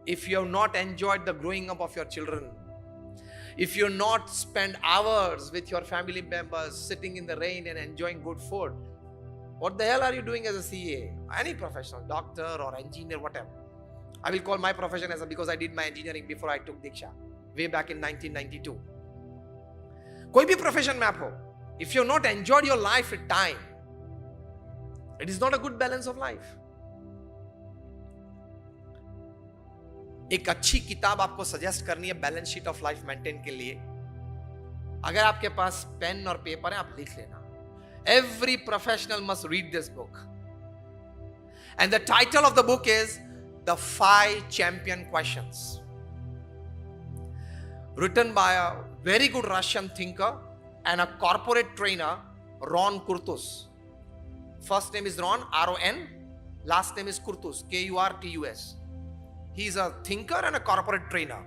if you have not enjoyed the growing up of your children, if you not spend hours with your family members sitting in the rain and enjoying good food, what the hell are you doing as a CA? Any professional, doctor or engineer, whatever. I will call my profession as because I did my engineering before I took Diksha, way back in 1992. कोई भी profession में आप हो, if you have not enjoyed your life with time, it is not a good balance of life. एक अच्छी किताब आपको suggest करनी है balance sheet of life maintain के लिए. अगर आपके पास पेन और पेपर है, आप लिख लेना. Every professional must read this book. And the title of the book is The 5 Champion Questions. Written by a very good Russian thinker and a corporate trainer, Ron Kurtus. First name is Ron, R-O-N. Last name is Kurtus, K-U-R-T-U-S. He is a thinker and a corporate trainer.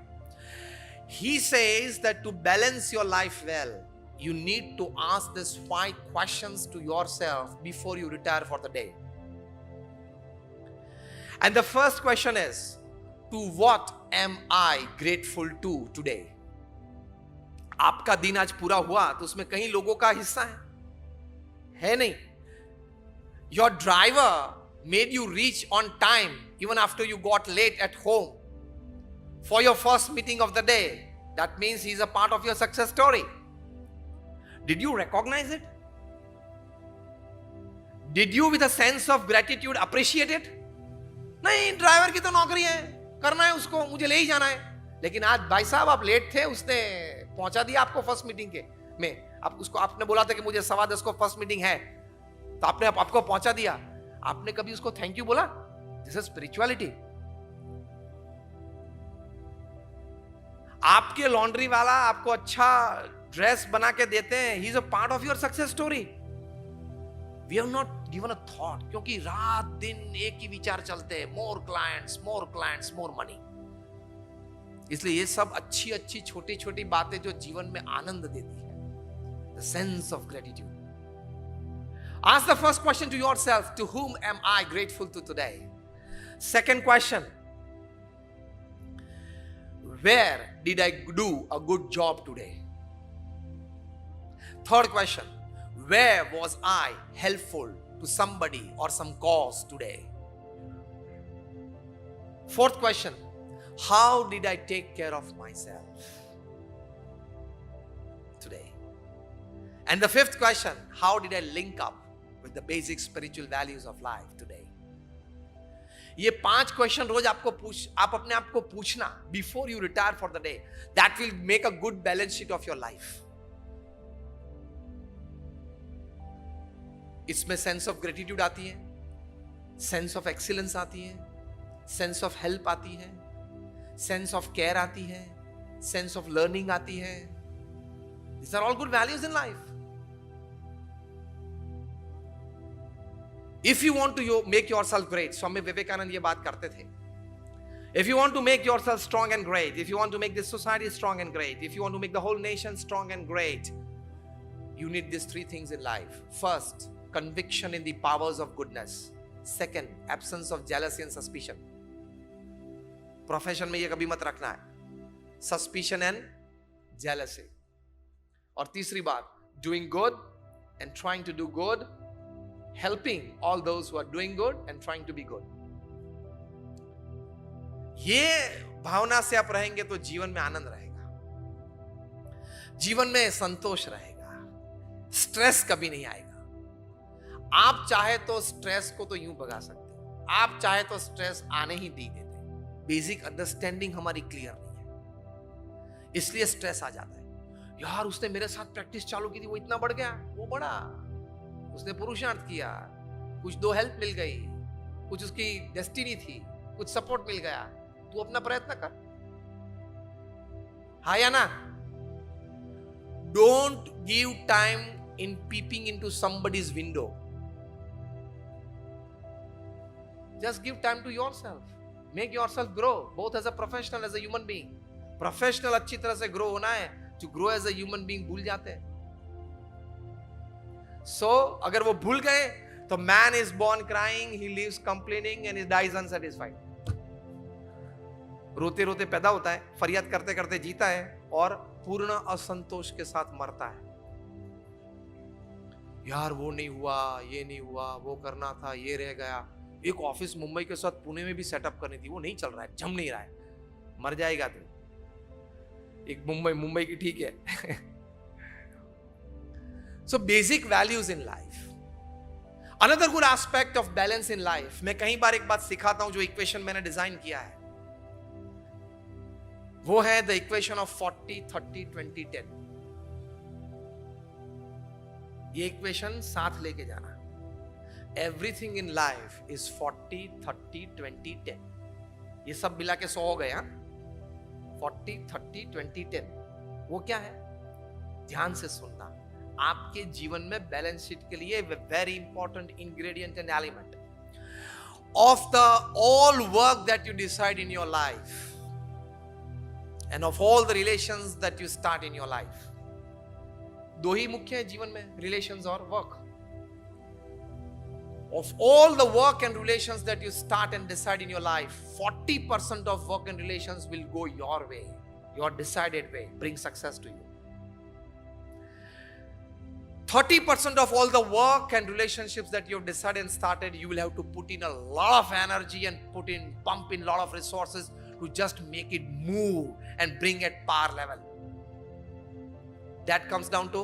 He says that to balance your life well, you need to ask these 5 questions to yourself before you retire for the day. And the first question is, to what am I grateful to today? आपका दिन आज पूरा हुआ तो उसमें कहीं लोगों का हिस्सा है नहीं. Your driver made you reach on time even after you got late at home for your first meeting of the day. That means he is a part of your success story. Did you recognize it? Did you with a sense of gratitude appreciate it? नहीं, driver की तो नौकरी है, करना है उसको, मुझे ले ही जाना है. लेकिन आज भाई साहब आप लेट थे, उसने पहुंचा दिया आपको फर्स्ट मीटिंग के में. आप उसको आपने बोला था कि मुझे 10:15 को फर्स्ट मीटिंग है, तो आपने आपको पहुंचा दिया. आपने कभी उसको थैंक यू बोला? This is spirituality. आपके लॉन्ड्री वाला आपको अच्छा ड्रेस बना के देते हैं, he is a part of your success story. We have not given a thought, क्योंकि रात दिन एक ही विचार चलते हैं, मोर क्लाइंट्स, मोर मनी. इसलिए ये सब अच्छी अच्छी छोटी छोटी बातें जो जीवन में आनंद देती है. The sense of gratitude. Ask the first question to yourself, to whom am I grateful to today? Second question, where did I do a good job today? Third question, where was I helpful to somebody or some cause today? Fourth question, how did I take care of myself today? And the fifth question, how did I link up with the basic spiritual values of life today? ये 5 question रोज आप अपने आप को पूछना before you retire for the day. That will make a good balance sheet of your life. इसमें sense of gratitude आती है, sense of excellence आती है, सेंस ऑफ हेल्प आती है, सेंस ऑफ केयर आती है, सेंस ऑफ लर्निंग आती है. These are all good values in life. If you want to make yourself great, Swami Vivekananda ये बात करते थे. If you want to make yourself strong and great, if you want to make this society strong and great, if you want to make the whole nation strong and great, you need these 3 things in life. First, conviction in the powers of goodness. Second, absence of jealousy and suspicion. Profession में ये कभी मत रखना है, suspicion and jealousy. और तीसरी बात, doing good and trying to do good, helping all those who are doing good and trying to be good. ये भावना से आप रहेंगे तो जीवन में आनंद रहेगा, जीवन में संतोष रहेगा, स्ट्रेस कभी नहीं आएगा. आप चाहे तो स्ट्रेस को तो यूं भगा सकते, आप चाहे तो स्ट्रेस आने ही दी देते. बेसिक अंडरस्टैंडिंग हमारी क्लियर नहीं है, इसलिए स्ट्रेस आ जाता है. यार उसने मेरे साथ प्रैक्टिस चालू की थी, वो इतना बढ़ गया, वो बढ़ा, उसने पुरुषार्थ किया, कुछ 2 हेल्प मिल गई, कुछ उसकी डेस्टिनी थी, कुछ सपोर्ट मिल गया. तू अपना प्रयत्न कर, हाँ या ना. Don't give time in peeping into somebody's window. Just give time to yourself. Make yourself grow, both as a professional, as a human being. Professional अच्छी तरह से grow होना है, to grow as a human being भूल जाते हैं. So अगर वो भूल गए तो man is born crying, he lives complaining and he dies unsatisfied. रोते रोते पैदा होता है, फरियाद करते करते जीता है और पूर्ण असंतोष के साथ मरता है। यार वो नहीं हुआ, ये नहीं हुआ, वो करना था, ये रह गया। एक ऑफिस मुंबई के साथ पुणे में भी सेटअप करनी थी, वो नहीं चल रहा है, जम नहीं रहा है, मर जाएगा तू। एक मुंबई की ठीक है। So basic values in life. Another good aspect of balance in life, मैं कई बार एक बात सिखाता हूं, जो इक्वेशन मैंने डिजाइन किया है वो है द इक्वेशन ऑफ 40-30-20-10। ये इक्वेशन साथ लेके जाना। Everything in life is 40-30-20-10। ये सब मिला के 100 हो गए। 40-30-20-10 वो क्या है? ध्यान से सुनना। आपके जीवन में बैलेंस शीट के लिए very important ingredient and element of the all work that you decide in your life and of all the relations that you start in your life. दो ही मुख्य है जीवन में, relations और work. Of all the work and relations that you start and decide in your life, 40% of work and relations will go your way, your decided way, bring success to you. 30% of all the work and relationships that you've decided and started, you will have to put in a lot of energy and pump in a lot of resources to just make it move and bring it power level. That comes down to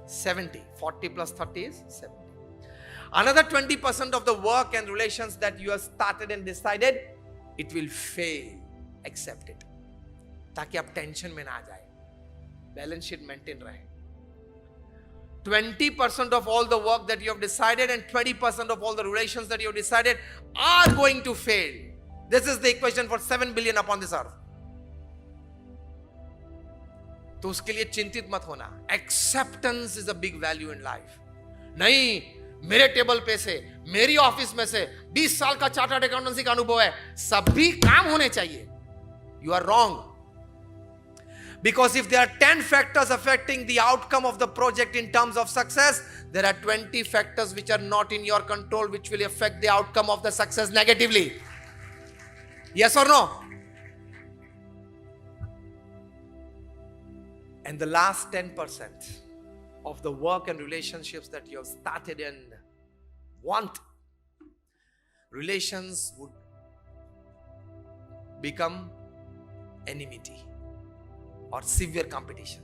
70. 40 plus 30 is 70. Another 20% of the work and relations that you have started and decided, it will fail. Accept it. ताकि आप tension में ना जाए, balance sheet maintain रहे। 20% of all the work that you have decided and 20% of all the relations that you have decided are going to fail. This is the equation for 7 billion upon this earth. तो उसके लिए चिंतित मत होना। Acceptance is a big value in life. नहीं, मेरे table पे से, मेरी ऑफिस में से 20 साल का चार्टर्ड अकाउंटेंसी का अनुभव है, सभी काम होने चाहिए। You are wrong. Because if there are 10 factors affecting the outcome of the project in terms of success, there are 20 factors which are not in your control, which will affect the outcome of the success negatively. Yes or no? And the last 10% of the work and relationships that you have started and want, relations would become enmity or severe competition,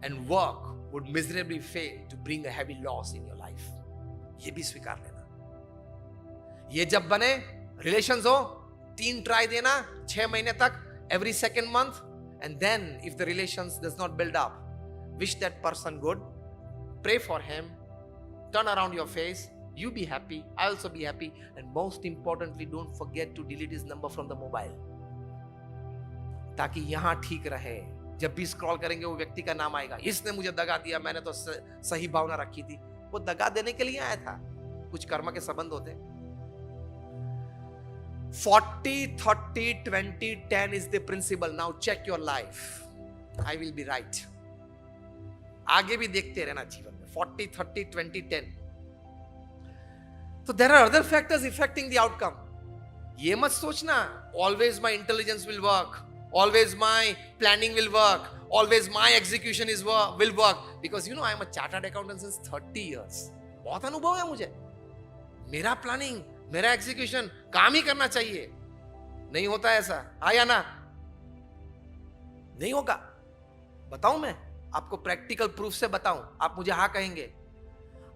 and work would miserably fail to bring a heavy loss in your life. ये भी स्वीकार लेना। ये जब बने relations हो, 3 try देना 6 महीने तक, every second month, and then if the relations does not build up, wish that person good, pray for him, turn around your face, you be happy, I also be happy, and most importantly, don't forget to delete his number from the mobile, ताकि यहां ठीक रहे। जब भी scroll करेंगे वो व्यक्ति का नाम आएगा, इसने मुझे दगा दिया, मैंने तो सही भावना रखी थी। वो दगा देने के लिए आया था, कुछ कर्म के संबंध होते। 40-30-20-10 is the principle. Now check your life. I will be right. आगे भी देखते रहना जीवन में। 40-30-20-10. So there are other factors affecting the outcome. ये मत सोचना always my intelligence will work, always my planning will work, always my execution will work, because you know I am a chartered accountant since 30 years. बहुत अनुभव है मुझे, मेरा planning, मेरा execution काम ही करना चाहिए। नहीं होता ऐसा, आया ना? नहीं होगा। बताऊं मैं आपको, प्रैक्टिकल प्रूफ से बताऊं, आप मुझे हाँ कहेंगे।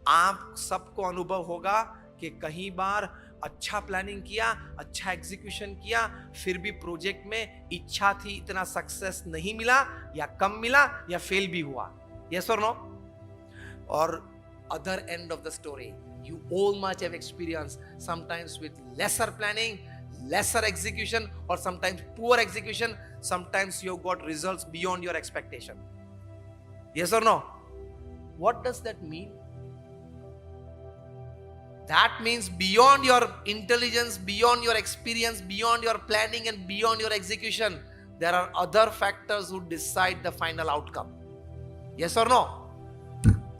आप सबको अनुभव होगा कि कई बार अच्छा प्लानिंग किया, अच्छा एग्जीक्यूशन किया, फिर भी प्रोजेक्ट में इच्छा थी इतना सक्सेस नहीं मिला, या कम मिला, या फेल भी हुआ। यस और नो? और other end of the story, you all much have experienced sometimes with lesser planning, lesser execution, or sometimes poor execution. Sometimes you got results beyond your expectation. Yes or no? What does that mean? That means beyond your intelligence, beyond your experience, beyond your planning, and beyond your execution, there are other factors who decide the final outcome. Yes or no?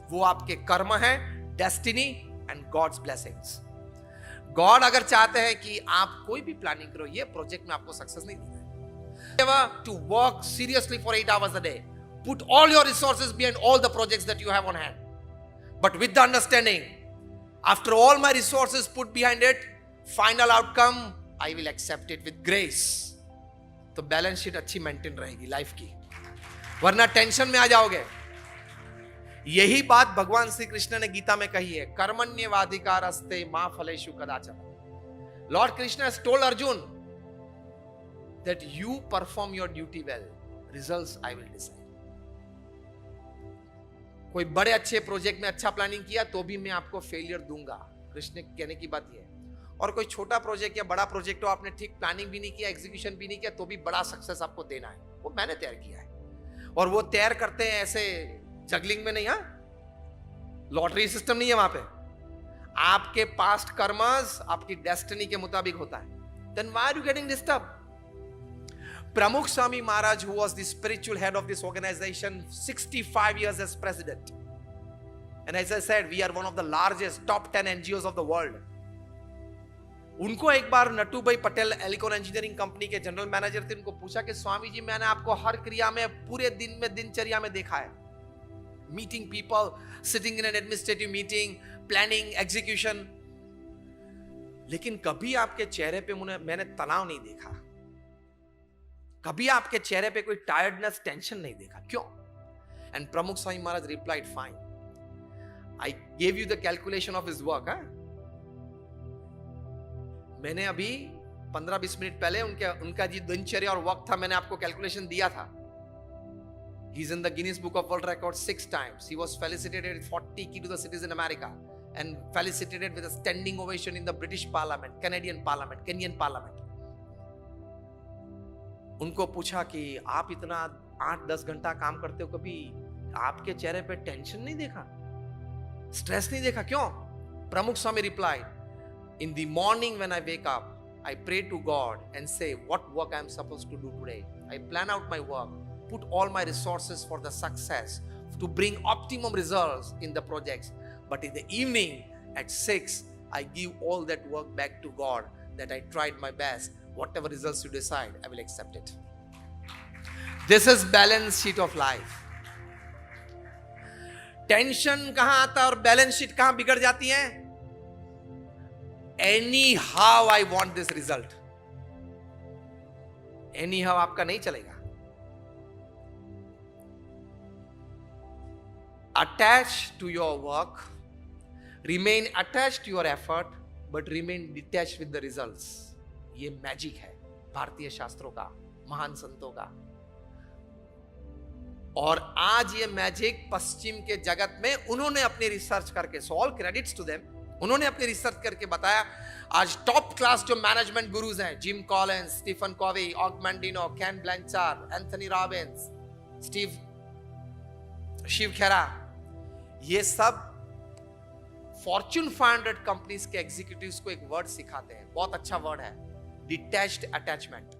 वो आपके कर्म है, destiny and God's blessings. God अगर चाहते हैं कि आप कोई भी प्लानिंग करो, ये प्रोजेक्ट में आपको सक्सेस नहीं देगा। To work seriously for 8 hours a day. Put all your resources behind all the projects that you have on hand. But with the understanding, after all my resources put behind it, final outcome, I will accept it with grace. तो balance sheet अच्छी maintain रहेगी life की, वरना tension में आ जाओगे। यही बात भगवान श्री कृष्ण ने गीता में कही है, कर्मण्येवाधिकारस्ते मा फलेषु कदाचन। Lord Krishna has told Arjun that you perform your duty well, results I will decide. कोई बड़े अच्छे प्रोजेक्ट में अच्छा प्लानिंग किया तो भी मैं आपको फेलियर दूंगा, कृष्ण कहने की बात यह है। और कोई छोटा प्रोजेक्ट या बड़ा प्रोजेक्ट हो, आपने ठीक प्लानिंग भी नहीं किया, एग्जीक्यूशन भी नहीं किया, तो भी बड़ा सक्सेस आपको देना है, वो मैंने तैयार किया है। और वो तैयार करते हैं ऐसे जगलिंग में नहीं, लॉटरी सिस्टम नहीं है वहां पे। आपके पास्ट कर्मस आपकी डेस्टिनी के मुताबिक होता है। Then why are you getting disturb? Pramukh Swami Maharaj, who was the spiritual head of this organization, 65 years as president. And as I said, we are one of the largest top 10 NGOs of the world. उनको एक बार नटू भाई Patel Elecon engineering company के general manager थे, उनको पूछा कि स्वामी जी, मैंने आपको हर क्रिया में पूरे दिन में दिनचर्या में देखा है, meeting people, sitting in an administrative meeting, planning, execution, लेकिन कभी आपके चेहरे पे मैंने तनाव नहीं देखा, कभी आपके चेहरे पे कोई टायर्डनेस, टेंशन नहीं देखा, क्यों? And Pramukh Swami Maharaj replied, fine, I gave you the calculation of his work. मैंने अभी 15-20 मिनट पहले उनका जी दिनचर्या और वक्त था, मैंने आपको कैलकुलेशन दिया था। He is in the Guinness book of world record 6 times. He was felicitated with 40 key to the cities in America and felicitated with a standing ovation in the British Parliament, Canadian Parliament, Kenyan Parliament. उनको पूछा कि आप इतना 8-10 घंटा काम करते हो, कभी आपके चेहरे पे टेंशन नहीं देखा, स्ट्रेस नहीं देखा, क्यों? Pramukh Swami replied, in the morning when I wake up, I pray to God and say what work I am supposed to do today, I plan out my work, put all my resources for the success, to bring optimum results in the projects, but in the evening at 6 I give all that work back to God, that I tried my best, whatever results you decide I will accept it. This is balance sheet of life. Tension कहां आता है और balance sheet कहां बिगड़ जाती है? Any how I want this result, any how आपका नहीं चलेगा। Attach to your work, remain attached to your effort, but remain detached with the results. ये मैजिक है भारतीय शास्त्रों का, महान संतों का। और आज ये मैजिक पश्चिम के जगत में उन्होंने अपनी रिसर्च करके, so all credits to them, उन्होंने अपनी रिसर्च करके बताया। आज टॉप क्लास जो मैनेजमेंट गुरुज हैं, Jim Collins, Stephen Covey, Og Mandino, Ken Blanchard, Anthony Robbins, Shiv Khera, ये सब फॉर्च्यून 500 कंपनीज के एग्जीक्यूटिव्स को एक वर्ड सिखाते हैं, बहुत अच्छा वर्ड है, डिटैच्ड अटैचमेंट।